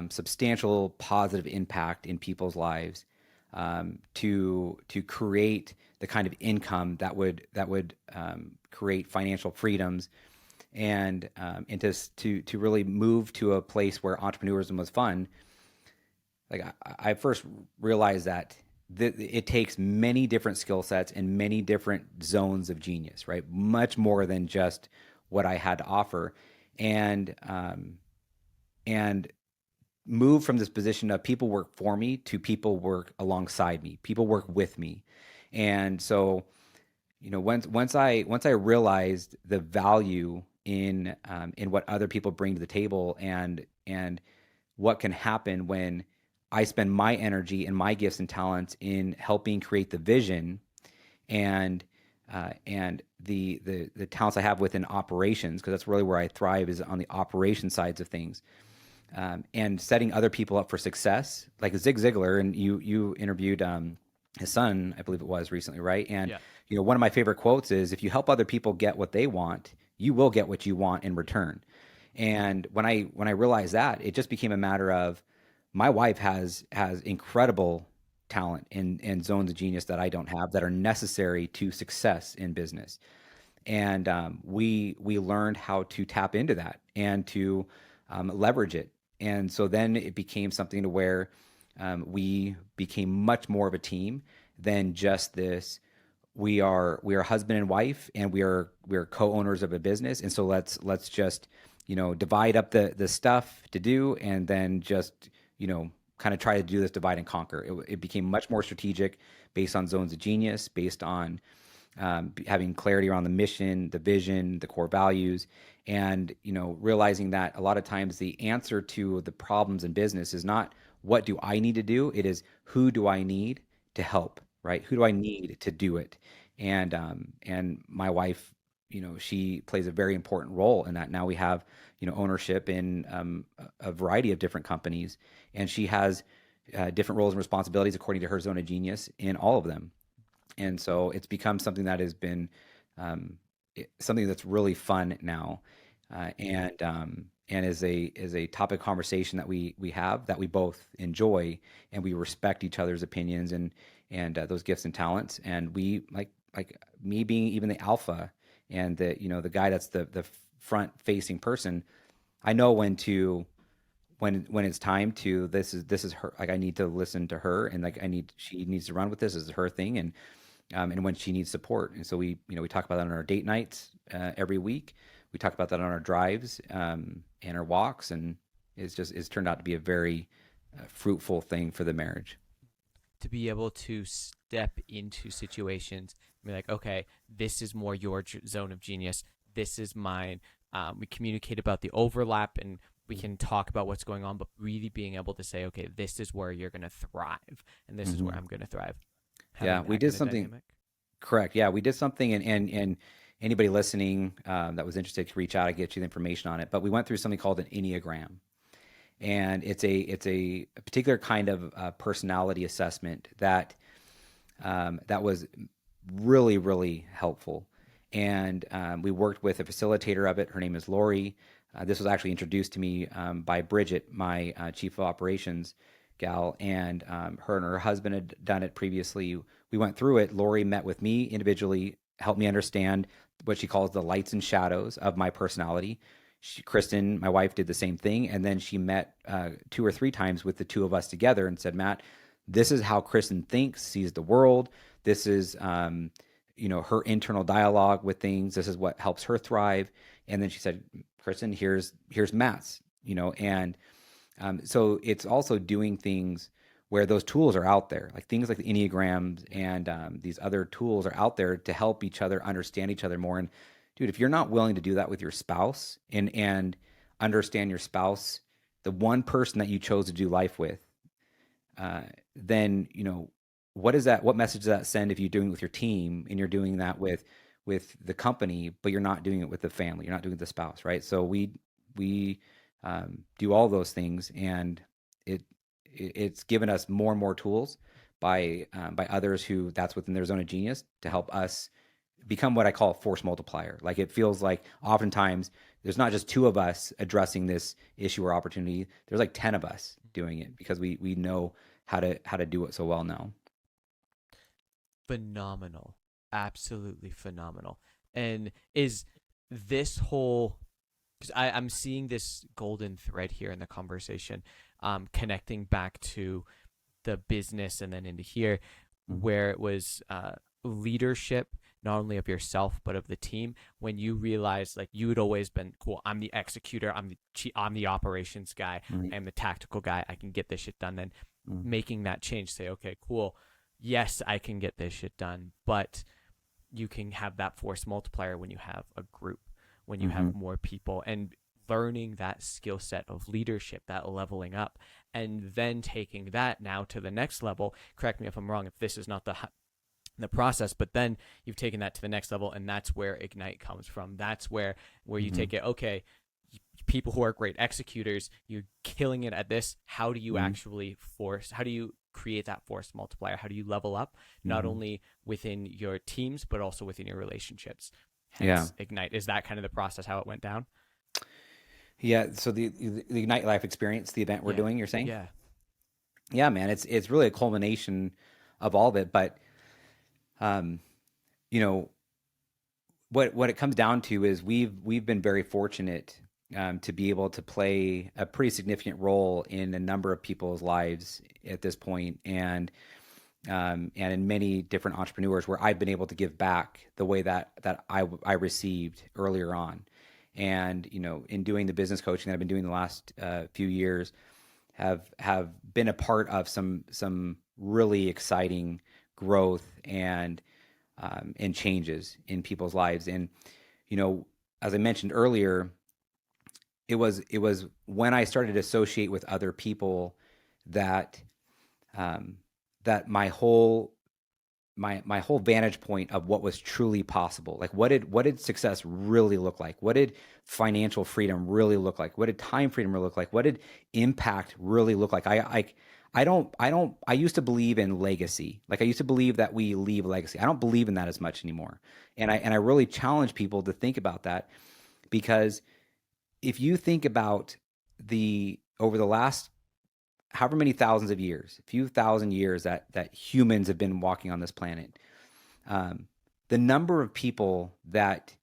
substantial positive impact in people's lives, to create the kind of income that would create financial freedoms, and to really move to a place where entrepreneurism was fun. Like I first realized that it takes many different skill sets and many different zones of genius, right? Much more than just what I had to offer, and move from this position of people work for me to people work alongside me, people work with me. And so once I realized the value in what other people bring to the table, and what can happen when I spend my energy and my gifts and talents in helping create the vision, and the talents I have within operations, because that's really where I thrive, is on the operation sides of things, and setting other people up for success, like Zig Ziglar. And you interviewed his son, I believe it was, recently, right? And Yeah. one of my favorite quotes is, "If you help other people get what they want, you will get what you want in return." And when I realized that, it just became a matter of, my wife has incredible talent and zones of genius that I don't have, that are necessary to success in business. And we learned how to tap into that and to leverage it. And so then it became something to where we became much more of a team than just this. We are husband and wife, and we are co-owners of a business. And so let's just divide up the stuff to do, and then just kind of try to do this divide and conquer. It became much more strategic, based on zones of genius, based on having clarity around the mission, the vision, the core values, and realizing that a lot of times the answer to the problems in business is not, what do I need to do? It is, who do I need to help, right? Who do I need to do it? And my wife, she plays a very important role in that. Now we have ownership in a variety of different companies, and she has different roles and responsibilities according to her zone of genius in all of them. And so it's become something that has been something that's really fun now, and is a topic of conversation that we have, that we both enjoy, and we respect each other's opinions and those gifts and talents. And we like me being even the alpha, and the guy that's the front facing person. I know when to when it's time to, this is her, like I need to listen to her, and like she needs to run with this. This is her thing. And when she needs support. And so we talk about that on our date nights every week. We talk about that on our drives and our walks, and it's turned out to be a very fruitful thing for the marriage. To be able to step into situations and be like, okay, this is more your zone of genius. This is mine. We communicate about the overlap, and we can talk about what's going on, but really being able to say, okay, this is where you're going to thrive, and this is where I'm going to thrive. Yeah, Having we that did kind of something. dynamic. Correct. Yeah, we did something, and anybody listening that was interested to reach out, I get you the information on it. But we went through something called an Enneagram, and it's a particular kind of personality assessment that was really really helpful. And we worked with a facilitator of it. Her name is Lori. This was actually introduced to me by Bridget, my chief of operations gal, and her and her husband had done it previously. We went through it. Lori met with me individually, helped me understand what she calls the lights and shadows of my personality. Kristen, my wife, did the same thing, and then she met 2 or 3 times with the two of us together and said, "Matt, this is how Kristen thinks, sees the world. This is her internal dialogue with things. This is what helps her thrive." And then she said, "Kristen, here's Matt's." And so it's also doing things where those tools are out there, like things like the Enneagrams and these other tools are out there to help each other understand each other more. And dude, if you're not willing to do that with your spouse and understand your spouse, the one person that you chose to do life with, then what is that? What message does that send if you're doing it with your team and you're doing that with the company, but you're not doing it with the family, you're not doing it with the spouse, right? So we do all those things, and it's given us more and more tools by others who that's within their zone of genius to help us become what I call a force multiplier. Like it feels like oftentimes there's not just two of us addressing this issue or opportunity. There's like 10 of us doing it because we know how to do it so well now. Phenomenal. Absolutely phenomenal. And is this whole, because I'm seeing this golden thread here in the conversation, connecting back to the business and then into here, where it was leadership, not only of yourself but of the team. When you realize, like, you had always been, cool, I'm the executor, I'm the operations guy, I'm the tactical guy, I can get this shit done. Then making that change, say, okay, cool, yes, I can get this shit done, but you can have that force multiplier when you have a group, when you have more people, and learning that skill set of leadership, that leveling up, and then taking that now to the next level. Correct me if I'm wrong, if this is not the process, but then you've taken that to the next level, and that's where Ignite comes from. That's where you take it, okay, people who are great executors, you're killing it at this. How do you actually how do you create that force multiplier? How do you level up, not only within your teams, but also within your relationships? Hence, Ignite. Is that kind of the process, how it went down? Yeah. So the Ignite Life Experience, the event we're doing, you're saying? Yeah. Yeah, man, it's really a culmination of all of it. But you know, what it comes down to is we've been very fortunate to be able to play a pretty significant role in a number of people's lives at this point, and in many different entrepreneurs where I've been able to give back the way that I received earlier on. And in doing the business coaching that I've been doing the last few years, have been a part of some really exciting growth and changes in people's lives. And as I mentioned earlier, it was when I started to associate with other people that that my whole vantage point of what was truly possible, like what did success really look like, what did financial freedom really look like, what did time freedom really look like, what did impact really look like. I used to believe in legacy. Like I used to believe that we leave a legacy. I don't believe in that as much anymore. And I really challenge people to think about that, because if you think about over the last however many thousands of years, a few thousand years that humans have been walking on this planet, um, the number of people that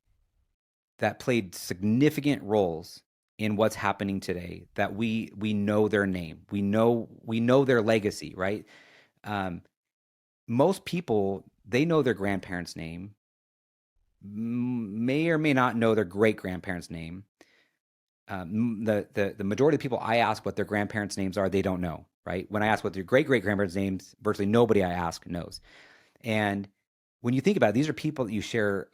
played significant roles in what's happening today, that we know their name, we know their legacy, right? Um, Most people, they know their grandparents' name, may or may not know their great grandparents' name. The majority of people I ask what their grandparents' names are, they don't know, right? When I ask what their great great grandparents' names, virtually nobody I ask knows. And when you think about it, these are people that you share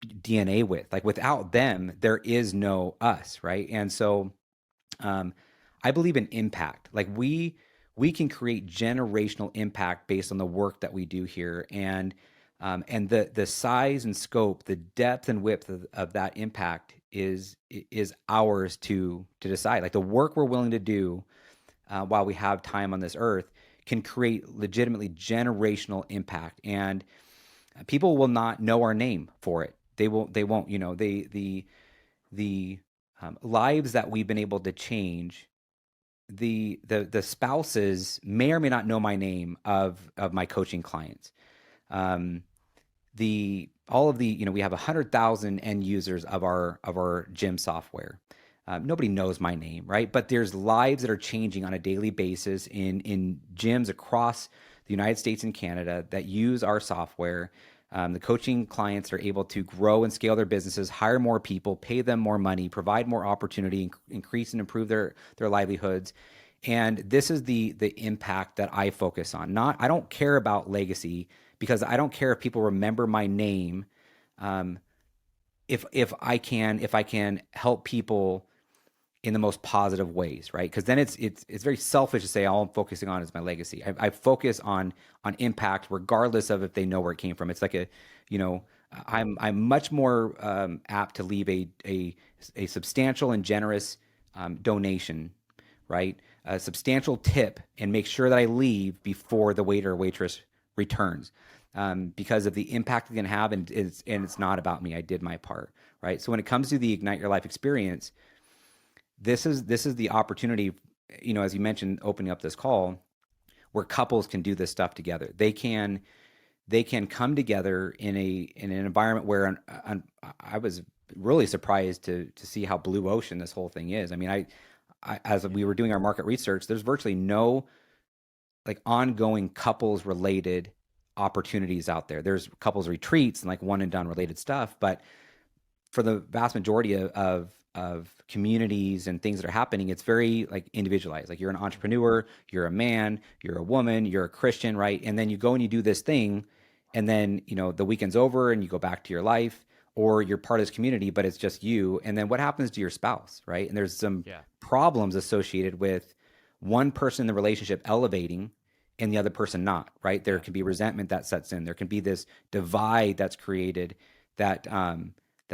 DNA with. Like without them, there is no us, right? And so um, I believe in impact. Like we can create generational impact based on the work that we do here, and the size and scope, the depth and width of that impact is ours to decide. Like the work we're willing to do while we have time on this earth can create legitimately generational impact, and people will not know our name for it. They won't. You know, the lives that we've been able to change, the spouses may or may not know my name of my coaching clients. Um, the all of the we have 100,000 end users of our gym software. Nobody knows my name, right? But there's lives that are changing on a daily basis in gyms across the United States and Canada that use our software. The coaching clients are able to grow and scale their businesses, hire more people, pay them more money, provide more opportunity, increase and improve their livelihoods. And this is the impact that I focus on. Not I don't care about legacy, because I don't care if people remember my name. Um, if I can help people in the most positive ways, right? Because then it's very selfish to say all I'm focusing on is my legacy. I focus on impact, regardless of if they know where it came from. It's like you know, I'm much more apt to leave a substantial and generous donation, right? A substantial tip, and make sure that I leave before the waiter or waitress returns, because of the impact it can have, and it's not about me. I did my part, right? So when it comes to the Ignite Your Life experience, this is the opportunity, as you mentioned, opening up this call, where couples can do this stuff together. They can come together in an environment where I was really surprised to see how blue ocean this whole thing is. I mean, as we were doing our market research, there's virtually no like ongoing couples related opportunities out there. There's couples retreats and like one and done related stuff, but for the vast majority of communities and things that are happening, it's very like individualized. Like you're an entrepreneur, you're a man, you're a woman, you're a Christian, right? And then you go and you do this thing, and then the weekend's over and you go back to your life, or you're part of this community, but it's just you. And then what happens to your spouse, right? And there's some Yeah. problems associated with one person in the relationship elevating and the other person not, right? There can be resentment that sets in. There can be this divide that's created that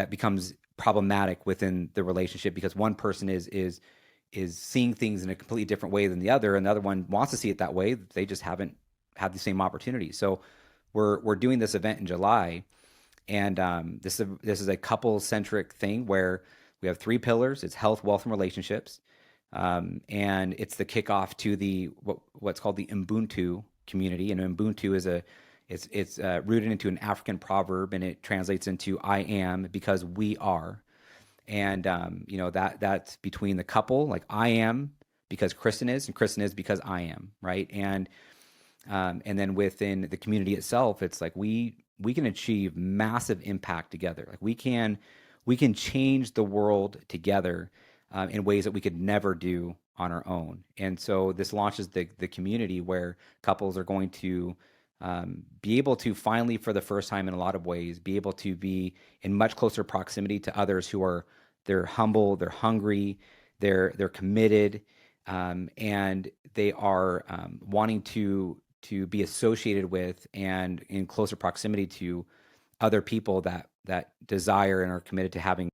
becomes problematic within the relationship, because one person is seeing things in a completely different way than the other, and the other one wants to see it that way. They just haven't had the same opportunity. So we're doing this event in July, and this is a couple centric thing where we have three pillars. It's health, wealth, and relationships. And it's the kickoff to what's called the Ubuntu community. And Ubuntu is it's rooted into an African proverb, and it translates into "I am because we are." And that's between the couple, like I am because Kristen is, and Kristen is because I am, right? And then within the community itself, it's like we can achieve massive impact together. Like we can change the world together in ways that we could never do on our own. And so this launches the community where couples are going to be able to finally, for the first time in a lot of ways, be able to be in much closer proximity to others they're humble, they're hungry, they're committed, and they are wanting to be associated with and in closer proximity to other people that desire and are committed to having